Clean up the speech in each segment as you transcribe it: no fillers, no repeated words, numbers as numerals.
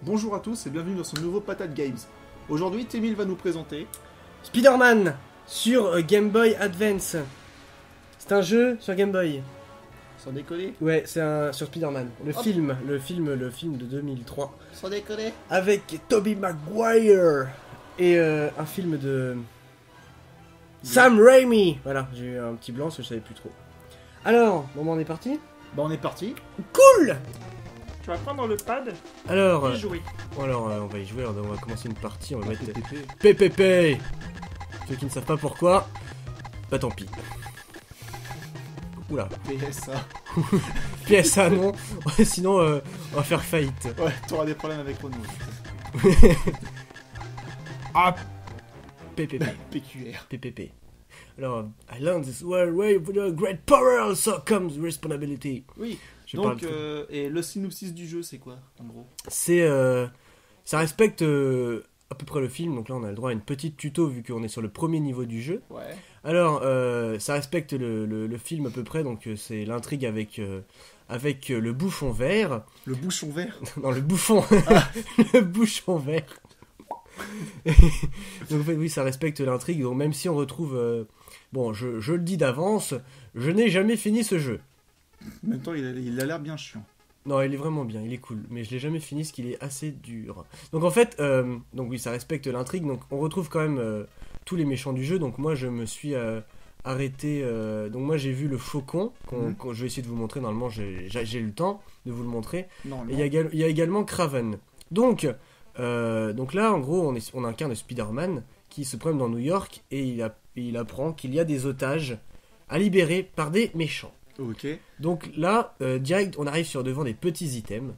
Bonjour à tous et bienvenue dans ce nouveau Patate Games. Aujourd'hui, Témil va nous présenter... Spider-Man sur Game Boy Advance. C'est un jeu sur Game Boy. Sans déconner. Ouais, c'est un sur Spider-Man. Le Hop. film de 2003. Sans déconner. Avec Tobey Maguire. Et un film de Sam Raimi. Voilà, j'ai eu un petit blanc parce que je savais plus trop. Alors, bon, on est parti. Bah on est parti. Cool. Tu vas prendre le pad Alors, et jouer. on va y jouer. On va commencer une partie. On va mettre PPP. PPP. Ceux qui ne savent pas pourquoi, bah tant pis. Oula. PSA. PSA non, sinon on va faire faillite. Ouais, t'auras des problèmes avec Renault. Ah, PPP. PQR. PPP. Alors, I learned this world way with a great power also comes responsibility. Oui. Je parle Donc, et le synopsis du jeu, c'est quoi, en gros? C'est, ça respecte à peu près le film, donc là on a le droit à une petite tuto vu qu'on est sur le premier niveau du jeu. Ouais. Alors, ça respecte le film à peu près, donc c'est l'intrigue avec le bouffon vert. Le bouchon vert. Non, le bouffon. Le bouchon vert. Donc en fait, oui, ça respecte l'intrigue. Donc même si on retrouve... bon, je le dis d'avance, je n'ai jamais fini ce jeu. En même temps, il a l'air bien chiant. Non, il est vraiment bien, il est cool. Mais je l'ai jamais fini parce qu'il est assez dur. Donc en fait, donc oui, ça respecte l'intrigue. Donc on retrouve quand même tous les méchants du jeu. Donc moi, je me suis arrêté... donc moi, j'ai vu le faucon. Je vais essayer de vous montrer. Normalement, j'ai eu le temps de vous le montrer. Non, Et il y a également Kraven. Donc là, en gros, on incarne Spider-Man qui se promène dans New York et il apprend qu'il y a des otages à libérer par des méchants. Ok. Donc là, direct, on arrive devant des petits items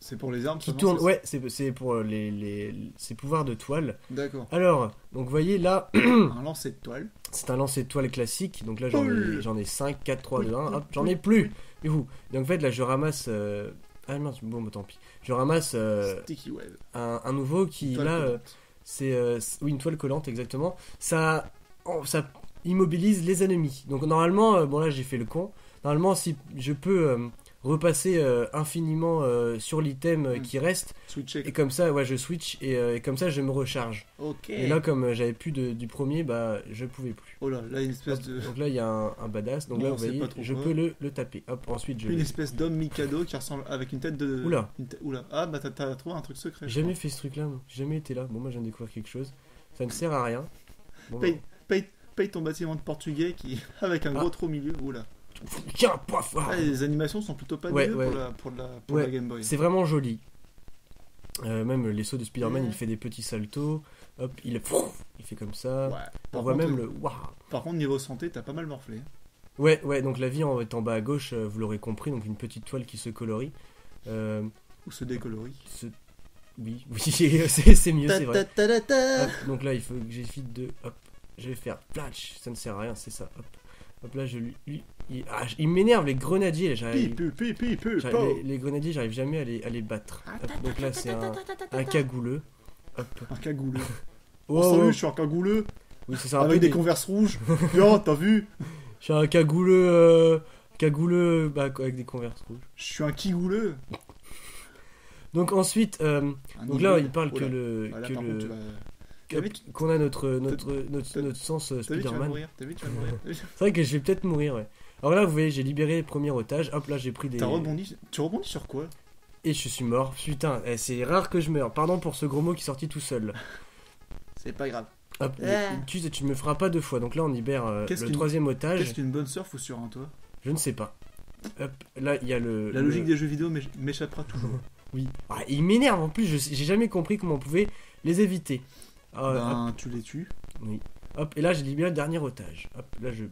C'est pour les armes qui seulement, tournent. c'est Ouais, c'est pour ces pouvoirs de toile. ça D'accord. Alors, donc vous voyez là, Un lancer de toile. c'est un lancer de toile classique. Donc là, j'en ai 5, 4, 3, 2, 1. Hop, j'en ai plus. Et vous. Donc en fait, là, je ramasse. Ah mince, bon, bah, tant pis. Je ramasse Sticky web. un nouveau qui Toile là. collante. Oui, une toile collante, exactement. Ça immobilise les ennemis. Donc normalement, bon là j'ai fait le con. Normalement, si je peux repasser infiniment sur l'item qui reste, Switcher. et comme ça, ouais, je switch et comme ça je me recharge. Ok. Et là, comme j'avais plus du premier, bah je pouvais plus. Oh là, là, une espèce de... Donc là, il y a un badass. Donc Bon, là, on vous sait voyez, pas trop je quoi. peux le taper. Hop, ensuite je. Une espèce d'homme Mikado qui ressemble avec une tête de... Oula. Oula. Ah, bah t'as trouvé un truc secret. J'ai jamais fait ce truc-là, moi. J'ai jamais été là. Bon, moi, je viens de découvrir quelque chose. Ça ne sert à rien. Bon, Paye ton bâtiment de portugais qui avec un gros trou au milieu. Oula. tiens, poif. Ah, les animations sont plutôt pas Ouais, dégueu ouais. pour Ouais, la Game Boy. C'est vraiment joli. Même les sauts de Spider-Man, Ouais. il fait des petits saltos. Hop, il fait comme ça. Ouais. On voit même le. Waouh. Par contre, niveau santé, t'as pas mal morflé. Ouais, donc la vie est en bas à gauche, vous l'aurez compris, donc une petite toile qui se colorie. Ou se décolorie. Oui, c'est mieux, c'est vrai. Ta-ta-ta-ta-ta. Hop, donc là, il faut que j'évite de. Hop, je vais faire flash, ça ne sert à rien, c'est ça. Hop là, il m'énerve les grenadiers. Là, les grenadiers, j'arrive jamais à les battre. Hop, donc là, c'est un cagouleux. Hop. Un cagouleux. Oh, Oh, salut, je suis un cagouleux. oui, c'est ça. un Avec peu des converses rouges. Bien, t'as vu? Je suis un cagouleux, bah, avec des converses rouges. Je suis un kigouleux. Donc ensuite, donc là, il parle que Voilà, par contre, tu vas... qu'on a notre sens T'as vu, tu vas Spider-Man. mourir. T'as vu, tu vas mourir. C'est vrai que je vais peut-être mourir, ouais. Alors là, vous voyez, j'ai libéré les premiers otages. Hop, là, j'ai pris des. T'as rebondi. Tu rebondis sur quoi? Et je suis mort. Putain, c'est rare que je meure. Pardon pour ce gros mot qui est sorti tout seul. C'est pas grave. Hop, tu ne me feras pas deux fois. Donc là, on libère Qu'est-ce le qu'une- troisième Qu'est-ce otage. qu'une bonne surf ou sur un toit? Je ne sais pas. Hop, là, il y a La logique des jeux vidéo m'échappera toujours. Oui. Ah, il m'énerve en plus. J'ai jamais compris comment on pouvait les éviter. Hop, Tu les tues. oui. Hop, et là, j'ai libéré le dernier otage. Hop, là, je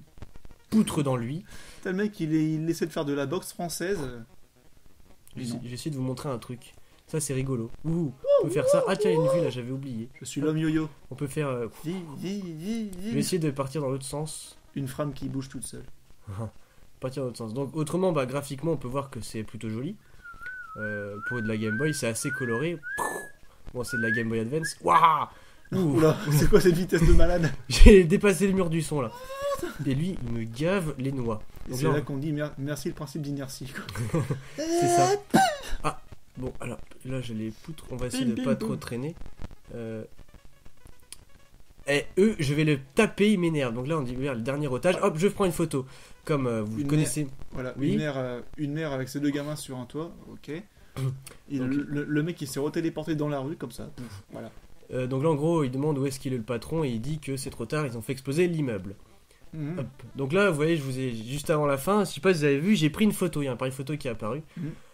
poutre dans lui. T'as le mec, il essaie de faire de la boxe française. Mais non. J'ai essayé de vous montrer un truc. Ça, c'est rigolo. Ouh, on peut faire ça. Ah, tiens, il y a une vue là, j'avais oublié. Je suis l'homme yo-yo. On peut faire. Je vais essayer de partir dans l'autre sens. Une femme qui bouge toute seule. Partir dans l'autre sens. Donc, autrement, bah, graphiquement, on peut voir que c'est plutôt joli. Pour de la Game Boy, c'est assez coloré. Bon, c'est de la Game Boy Advance. Waouh! Ouh. Oula, c'est quoi cette vitesse de malade? J'ai dépassé le mur du son là. Et lui, il me gave les noix. Donc C'est là, là qu'on dit merci le principe d'inertie. quoi. c'est ça. Ah, Bon, alors là, j'ai les poutres. On va essayer Bim, de bim, pas boum. trop traîner. Et eux, je vais le taper, il m'énerve. Donc là, on dit le dernier otage. Hop, je prends une photo. Comme vous Une connaissez. Voilà, Oui. une mère avec ses 2 gamins sur un toit, ok. Et Ok. le mec il s'est retéléporté dans la rue comme ça, pouf, voilà. Donc là, en gros, il demande où est-ce qu'il est le patron et il dit que c'est trop tard, ils ont fait exploser l'immeuble. Mhm. Hop. Donc là, vous voyez, je vous ai juste avant la fin, je sais pas si vous avez vu, j'ai pris une photo. Il y a un appareil photo qui est apparu.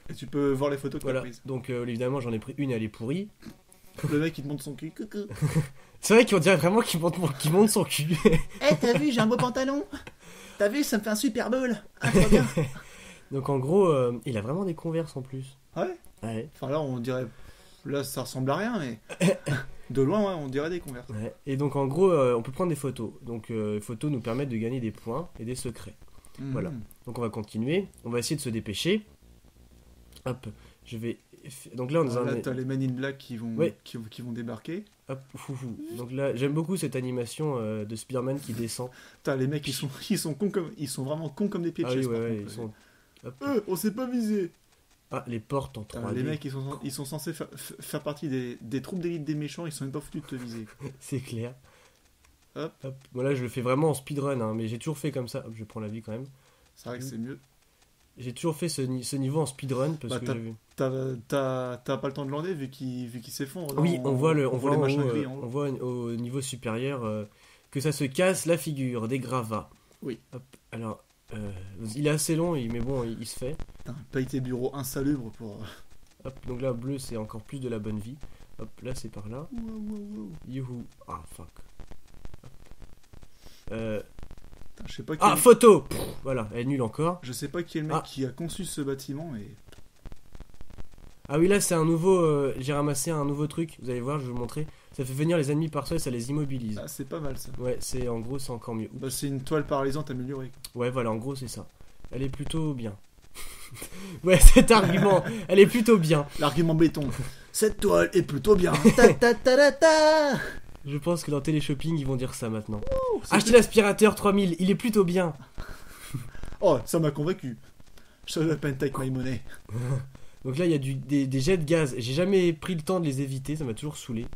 Et tu peux voir les photos que Voilà. t'as prises. Donc évidemment, j'en ai pris une, elle est pourrie. Le mec il te montre son cul, coucou. C'est vrai qu'on dirait vraiment qu'il monte son cul. Eh, t'as vu, j'ai un beau pantalon. T'as vu, ça me fait un super bowl. Ah, trop bien. Donc en gros, il a vraiment des Converse en plus. Ouais. Ouais. Enfin là on dirait, là ça ressemble à rien mais de loin ouais, on dirait des Converse. Ouais. Et donc en gros, on peut prendre des photos. Donc les photos nous permettent de gagner des points et des secrets. Mhm. Voilà. Donc on va continuer. On va essayer de se dépêcher. Hop, je vais. Donc là on est dans Là un. t'as les Men in Black qui vont, Ouais. qui vont débarquer. Hop, foufou. Donc là, j'aime beaucoup cette animation de Spider-Man qui descend. T'as les mecs ils sont cons comme, ils sont vraiment cons comme des pieds de Ah oui, chaise, ouais, par ouais, contre. ils sont. Hop. On s'est pas visé. Ah, les portes en Putain, 3D. les mecs ils sont censés faire partie des troupes d'élite des méchants, ils sont même pas foutus de te viser. C'est clair. Hop. Bon là, je le fais vraiment en speedrun, hein, mais j'ai toujours fait comme ça. Hop, je prends la vie quand même. C'est vrai que c'est mieux. J'ai toujours fait ce niveau en speedrun parce Bah, que j'ai vu. T'as pas le temps de lander vu qu'il s'effondre. là, Oui, on voit les en machins haut, gris en haut. on voit au niveau supérieur que ça se casse la figure, des gravats. Oui. Hop, alors, il est assez long, mais bon, il se fait. Putain, paye tes bureaux insalubres pour. Hop, donc là, bleu, c'est encore plus de la bonne vie. Hop, là, c'est par là. Youhou. Ah, fuck. Hop. Putain, je sais pas qui. Ah, photo. Pff, voilà, elle est nulle encore. Je sais pas qui est le mec Ah. qui a conçu ce bâtiment, mais. Ah oui, là, c'est un nouveau... j'ai ramassé un nouveau truc. Vous allez voir, je vais vous montrer. Ça fait venir les ennemis par soi et ça les immobilise. Ah, c'est pas mal ça. Ouais, en gros, c'est encore mieux. Bah, c'est une toile paralysante améliorée. Ouais, voilà, en gros, c'est ça. Elle est plutôt bien. Ouais, cet argument, elle est plutôt bien. L'argument béton. Cette toile est plutôt bien. Ta ta ta ta ta. Je pense que dans Téléshopping, ils vont dire ça maintenant. C'est Achetez l'aspirateur 3000, il est plutôt bien. Oh, ça m'a convaincu. Shut up and take my money. Donc là, il y a des jets de gaz. J'ai jamais pris le temps de les éviter, ça m'a toujours saoulé.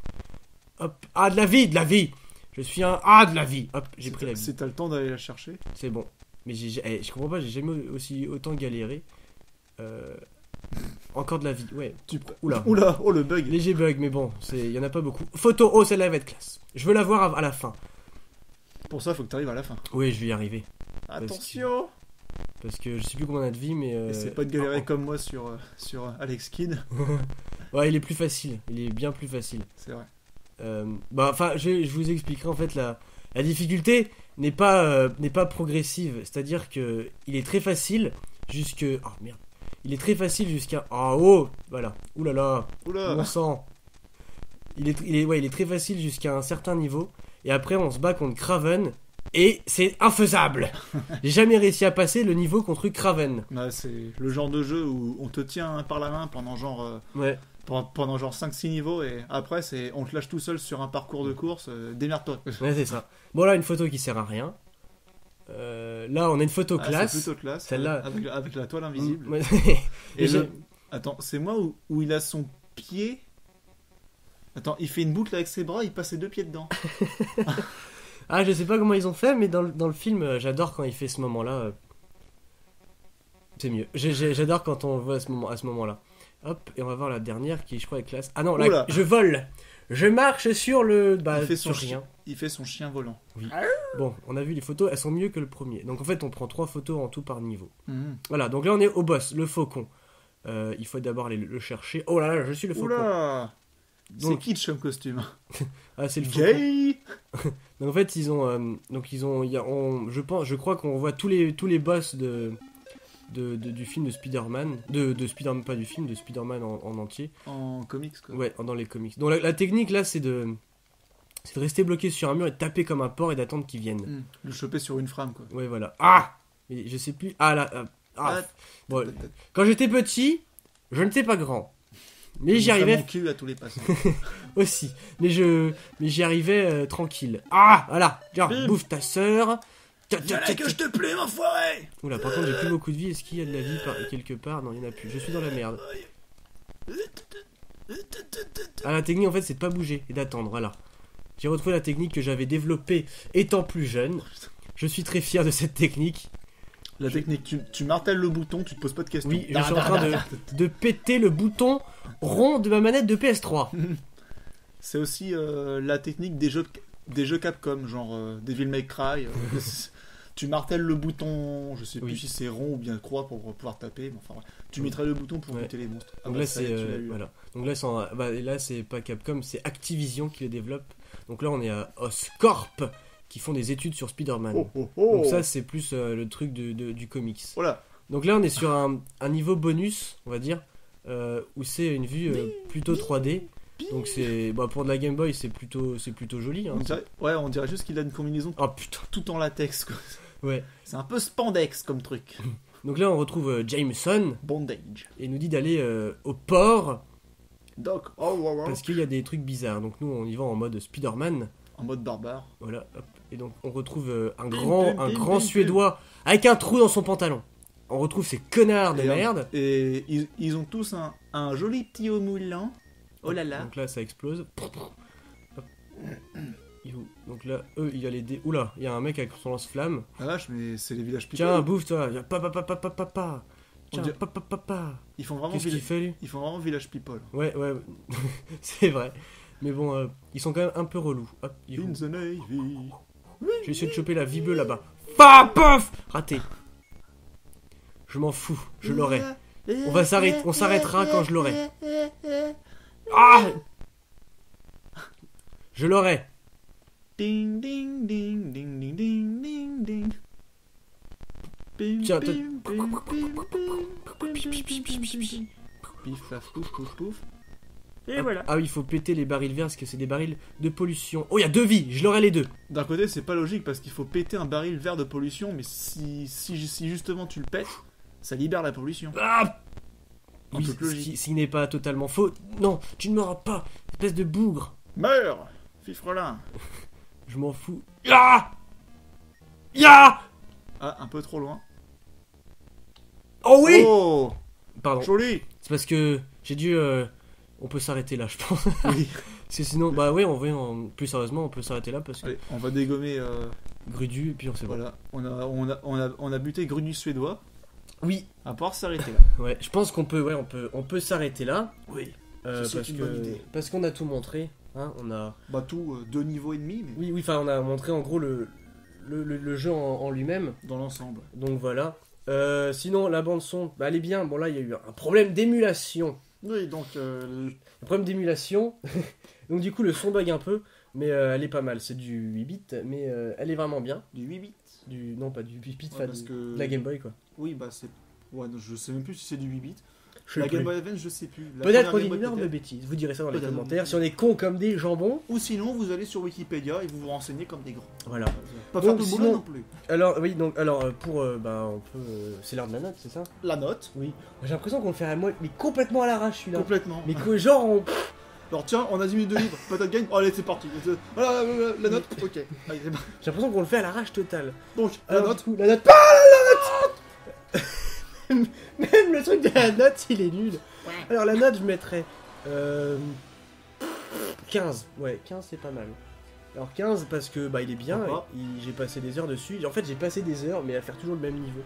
Hop. Ah, de la vie, de la vie. Je suis un... Ah, de la vie. Hop, j'ai pris la vie. Si t'as le temps d'aller la chercher. C'est bon. Mais je comprends pas, j'ai jamais autant galéré. Encore de la vie, ouais. Oula. Oula, oh le bug. Léger bug, mais bon, il y en a pas beaucoup. Photo, oh, celle-là va être classe. Je veux la voir à la fin. Pour ça, faut que t'arrives à la fin. Oui, je vais y arriver. Attention. Parce que je sais plus combien on a de vie, mais... Et c'est pas de galérer comme moi sur Alex Kidd. Ouais, il est plus facile. Il est bien plus facile. C'est vrai. Bah, enfin, je vous expliquerai en fait la difficulté n'est pas progressive. C'est-à-dire que il est très facile jusque... Oh merde. Il est très facile jusqu'à... Oh, voilà. Ouh là là. Oula. Bon sang. Il est très facile jusqu'à un certain niveau. Et après, on se bat contre Kraven. Et c'est infaisable. J'ai jamais réussi à passer le niveau contre Kraven. Bah, c'est le genre de jeu où on te tient par la main pendant genre... Ouais. Pendant genre 5-6 niveaux et après on te lâche tout seul sur un parcours de course, démerde-toi. Ouais, c'est ça. Bon, là, une photo qui sert à rien. Là, on a une photo classe. C'est plutôt classe. Celle-là. Avec la toile invisible. Ouais. Et j'ai- le... Attends, c'est moi où il a son pied. Attends, il fait une boucle avec ses bras, il passe ses 2 pieds dedans. Ah, je sais pas comment ils ont fait, mais dans le film, j'adore quand il fait ce moment-là. C'est mieux. J'adore quand on le voit à ce moment-là. Hop, et on va voir la dernière qui, je crois, est classe. Ah non, là, Oula. je vole. Je marche sur le... Bah, Il fait son sur rien. Il fait son chien volant. Bon, on a vu les photos, elles sont mieux que le premier. Donc en fait, on prend 3 photos en tout par niveau. Mhm. Voilà, donc là, on est au boss, le faucon. Il faut d'abord aller le chercher. Oh là là, je suis le faucon. Oula. C'est Donc- kitsch comme costume. Ah, c'est le faucon. Gay. Donc en fait, ils ont, je crois qu'on voit tous les boss du film de Spider-Man, de Spider-Man, pas du film, de Spider-Man en entier. En comics quoi. Ouais, dans les comics. Donc la technique là, c'est de rester bloqué sur un mur et de taper comme un porc et d'attendre qu'ils viennent. Mhm. Le choper sur une frame quoi. Ouais, voilà. Ah, mais je sais plus. Ah là. Bon, quand j'étais petit, je n'étais pas grand. Mais j'y arrivais Mon cul à tous les passages. aussi. Mais j'y arrivais tranquille. Ah, voilà. Genre, Bim. bouffe ta sœur. Voilà que je te plais m'enfoiré. Oula, par contre, j'ai plus beaucoup de vie. Est-ce qu'il y a de la vie quelque part? Non, il n'y en a plus. Je suis dans la merde. Ah, la technique en fait c'est de pas bouger et d'attendre, voilà. J'ai retrouvé la technique que j'avais développée étant plus jeune. Je suis très fier de cette technique. La technique, tu martèles le bouton, tu te poses pas de questions. Oui, je suis en train de péter le bouton rond de ma manette de PS3. C'est aussi la technique des jeux Capcom, genre Devil May Cry. Tu martèles le bouton, je sais plus si c'est rond ou bien croix pour pouvoir taper, mais enfin tu mettrais le bouton pour buter les monstres. Donc là c'est voilà. Donc là c'est pas Capcom, c'est Activision qui les développe. Donc là on est à Oscorp qui font des études sur Spider-Man. Donc ça c'est plus le truc du comics. Voilà. Donc là on est sur un niveau bonus, on va dire, où c'est une vue plutôt 3D. Donc c'est pour de la Game Boy c'est plutôt joli. Hein. On dirait juste qu'il a une combinaison tout en latex quoi. Ouais. C'est un peu spandex comme truc. Donc là on retrouve Jameson. Bondage. Et il nous dit d'aller au port. Doc. Parce qu'il y a des trucs bizarres. Donc nous on y va en mode Spider-Man. En mode barbare. Voilà. Hop. Et donc on retrouve un grand Suédois avec un trou dans son pantalon. On retrouve ces connards de merde. Et ils ont tous un joli petit haut moulant. Oh là là. Donc là ça explose. Donc là, il y a les dés. Oula, il y a un mec avec son lance-flamme. Ah vache, mais c'est les villages people. Tiens, bouffe-toi. Papa. Tiens, papa. Ils font vraiment Qu'est-ce qu'il fait lui ? Ils font vraiment village people. Ouais. C'est vrai. Mais bon, ils sont quand même un peu relous. Hop, In the Navy. Je vais essayer de choper la vie bleue là-bas. Paf ! Raté. Je m'en fous, je l'aurai. On s'arrêtera quand je l'aurai. Ah ! Je l'aurai. Ding ding ding ding ding ding ding ding. Tiens, Pif paf pouf pouf pouf. Et voilà. Ah oui, il faut péter les barils verts parce que c'est des barils de pollution. Oh, il y a 2 vies, je l'aurai les 2. D'un côté, c'est pas logique parce qu'il faut péter un baril vert de pollution, mais si justement tu le pètes, ça libère la pollution. Ah Oui, ce qui n'est pas totalement faux. Non, tu ne m'auras pas, espèce de bougre. Meurs, fifrelin. Je m'en fous. Ya Ah, un peu trop loin. Oh oui. Oh, pardon. Joli. C'est parce que j'ai dû... on peut s'arrêter là, je pense. Oui. Parce que sinon, plus sérieusement, on peut s'arrêter là parce que... Allez, on va dégommer... Grudu, et puis on sait pas. Voilà, on a buté Grudu suédois. Oui. À part s'arrêter là. Ouais, je pense qu'on peut, on peut s'arrêter là. Oui. Parce qu'on a tout montré. Hein, on a... tout 2 niveaux et demi. Mais... Oui, enfin on a montré en gros le jeu en lui-même. Dans l'ensemble. Donc voilà. Sinon, la bande-son, elle est bien. Bon là, il y a eu un problème d'émulation. Oui, donc... Un problème d'émulation. Donc du coup, le son bug un peu. Mais elle est pas mal. C'est du 8 bits, mais elle est vraiment bien. Du 8 bits Non, pas du 8 bits, de la Game Boy quoi. Oui, c'est... Ouais, je sais même plus si c'est du 8 bits. La Game Boy Advance, je sais plus. Peut-être on dit une énorme bêtise. Vous direz ça dans les commentaires. Si on est con comme des jambons. Ou sinon, vous allez sur Wikipédia et vous vous renseignez comme des grands. Voilà. Pas faire tout le boulot non plus. Alors, oui, donc, pour. On peut. C'est l'heure de la note, c'est ça ? La note. Oui. J'ai l'impression qu'on le fait mais complètement à l'arrache celui-là. Complètement. Mais que genre on. Alors tiens, on a 10 minutes de libre. Patate gagne. Oh, allez, c'est parti. Voilà, la note. Ok. Allez, c'est bon. J'ai l'impression qu'on le fait à l'arrache totale. Donc, alors, la note. Du coup, la note. Ah, la note. Même le truc de la note, il est nul. Ouais. Alors la note, je mettrais 15. Ouais, 15 c'est pas mal. Alors 15 parce que il est bien, j'ai passé des heures dessus. En fait, j'ai passé des heures mais à faire toujours le même niveau.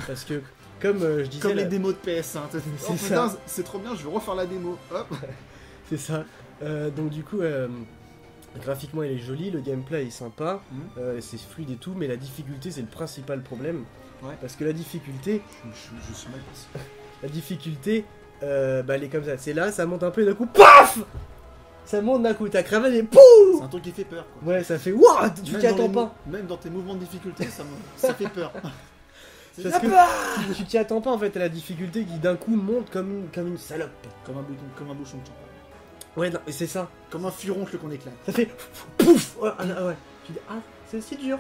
Parce que comme je disais comme les démos de PS1, c'est ça. C'est trop bien, je vais refaire la démo. Hop. C'est ça. Donc du coup graphiquement il est joli, le gameplay est sympa, c'est fluide et tout, mais la difficulté c'est le principal problème. Ouais. Parce que la difficulté, je suis mal passé. La difficulté, elle est comme ça. C'est là, ça monte un peu et d'un coup, paf, ça monte d'un coup. Ta cravate et pouf. C'est un truc qui fait peur. Quoi. Ouais, ça fait waouh, tu t'y attends pas. Même dans tes mouvements de difficulté, ça fait peur. Parce que tu t'y attends pas en fait à la difficulté qui d'un coup monte comme une salope. Comme un bouchon de champagne. Ouais, non, c'est ça. Comme un furoncle qu'on éclate. Ça fait pouf. Ouais. Tu dis c'est aussi dur.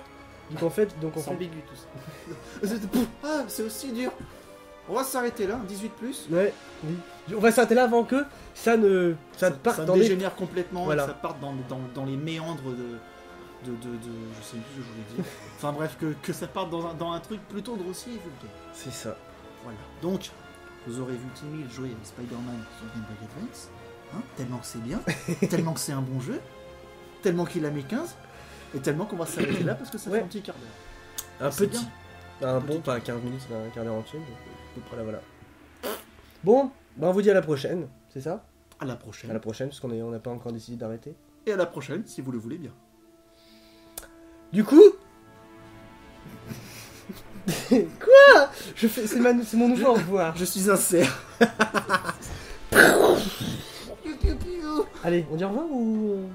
Donc en fait, c'est ambigu tout ça. C'est aussi dur. On va s'arrêter là, 18+. Ouais, oui. On va s'arrêter là avant que ça parte dans dégénère complètement, voilà. Et ça parte dans les méandres de je sais plus ce que je voulais dire. Enfin bref, que ça parte dans un truc plutôt grossier et vulgaire. C'est ça. Voilà. Donc, vous aurez vu Timmy jouer à Spider-Man sur Game Boy Advance, hein, tellement que c'est bien, tellement que c'est un bon jeu, tellement qu'il a mis 15, et tellement qu'on va s'arrêter là parce que ça fait un petit quart d'heure. Un petit. Un bon, pas 15 minutes, c'est un quart d'heure entier. Voilà, voilà. Bon, bah on vous dit à la prochaine, c'est ça? À la prochaine. À la prochaine, parce qu'on n'a pas encore décidé d'arrêter. Et à la prochaine, si vous le voulez bien. Du coup... Quoi? C'est mon nouveau au revoir. Je suis un cerf. Allez, on dit au revoir ou...